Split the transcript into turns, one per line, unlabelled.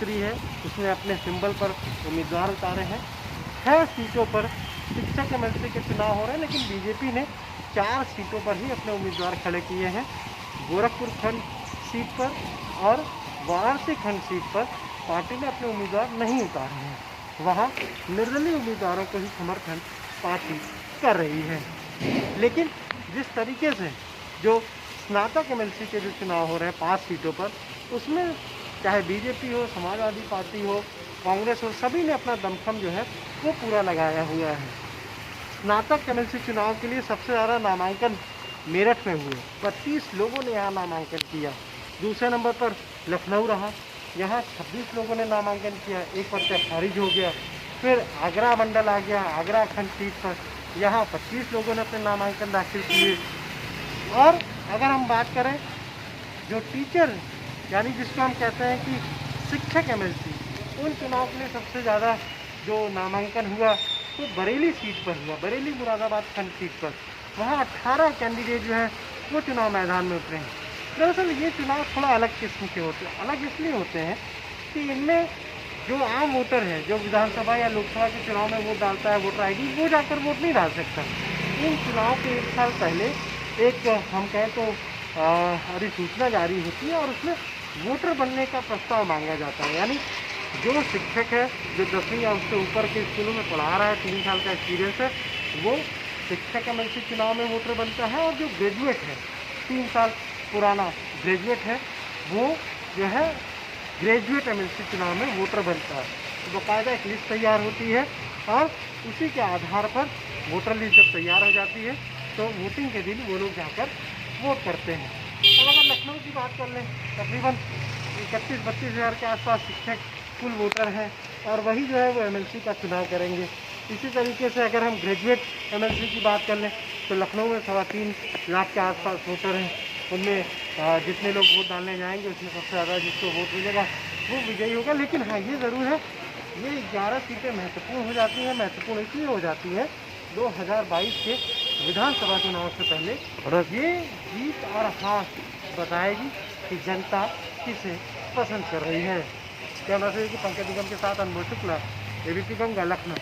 है उसने अपने सिंबल पर उम्मीदवार उतारे हैं। 6 सीटों पर शिक्षक एमएलसी के चुनाव हो रहे हैं, लेकिन बीजेपी ने 4 सीटों पर ही अपने उम्मीदवार खड़े किए हैं। गोरखपुर खंड सीट पर और वाराणसी खंड सीट पर पार्टी ने अपने उम्मीदवार नहीं उतारे हैं। वहाँ निर्दलीय उम्मीदवारों को ही समर्थन पार्टी कर रही है। लेकिन जिस तरीके से जो स्नातक एमएलसी के जो चुनाव हो रहे हैं 5 सीटों पर, उसमें चाहे बीजेपी हो, समाजवादी पार्टी हो, कांग्रेस हो, सभी ने अपना दमखम जो है वो पूरा लगाया हुआ है। स्नातक एमएलसी चुनाव के लिए सबसे ज़्यादा नामांकन मेरठ में हुए, 32 लोगों ने यहाँ नामांकन किया। दूसरे नंबर पर लखनऊ रहा, यहाँ 26 लोगों ने नामांकन किया, एक पर्चा खारिज हो गया। फिर आगरा मंडल आ गया, आगरा खंड सीट पर यहाँ 25 लोगों ने अपने नामांकन दाखिल किए। और अगर हम बात करें जो टीचर यानी जिसको हम कहते हैं कि शिक्षक एमएलसी, उन चुनाव के लिए सबसे ज़्यादा जो नामांकन हुआ वो बरेली सीट पर हुआ, बरेली मुरादाबाद खंड सीट पर। वहाँ 18 कैंडिडेट जो है वो चुनाव मैदान में उतरे हैं। दरअसल ये चुनाव थोड़ा अलग किस्म के होते हैं। अलग इसलिए होते हैं कि इनमें जो आम वोटर है, जो विधानसभा या लोकसभा के चुनाव में वोट डालता है वोटर ID, वो जाकर वोट नहीं डाल सकता। इन चुनाव के 1 साल पहले एक हम कहें तो अधिसूचना जारी होती है और उसमें वोटर बनने का प्रस्ताव मांगा जाता है। यानी जो शिक्षक है, जो 10वीं या उससे ऊपर के स्कूलों में पढ़ा रहा है, 3 साल का एक्सपीरियंस है, वो शिक्षक एमएलसी चुनाव में वोटर बनता है। और जो ग्रेजुएट है, 3 साल पुराना ग्रेजुएट है, वो जो है ग्रेजुएट एमएलसी चुनाव में वोटर बनता है। तो बाकायदा एक लिस्ट तैयार होती है और उसी के आधार पर वोटर लिस्ट जब तैयार हो जाती है तो वोटिंग के दिन वो लोग जाकर वोट करते हैं। अब अगर लखनऊ की बात कर लें, तकरीबन 31-32 हज़ार के आसपास शिक्षक कुल वोटर हैं और वही जो है वो एमएलसी का चुनाव करेंगे। इसी तरीके से अगर हम ग्रेजुएट एमएलसी की बात कर लें तो लखनऊ में 3.25 लाख के आसपास वोटर हैं। उनमें जितने लोग वोट डालने जाएंगे उसमें सबसे ज़्यादा जिसको वोट मिलेगा वो विजयी होगा। लेकिन हाँ, ये ज़रूर है, ये 11 सीटें महत्वपूर्ण हो जाती हैं। महत्वपूर्ण इसलिए हो जाती है 2022 के विधानसभा चुनाव से पहले ये जीत और हार बताएगी कि जनता किसे पसंद कर रही है। कैमरा से पंकज निगम के साथ अनमोल शुक्ला, ABP गंगा, लखनऊ।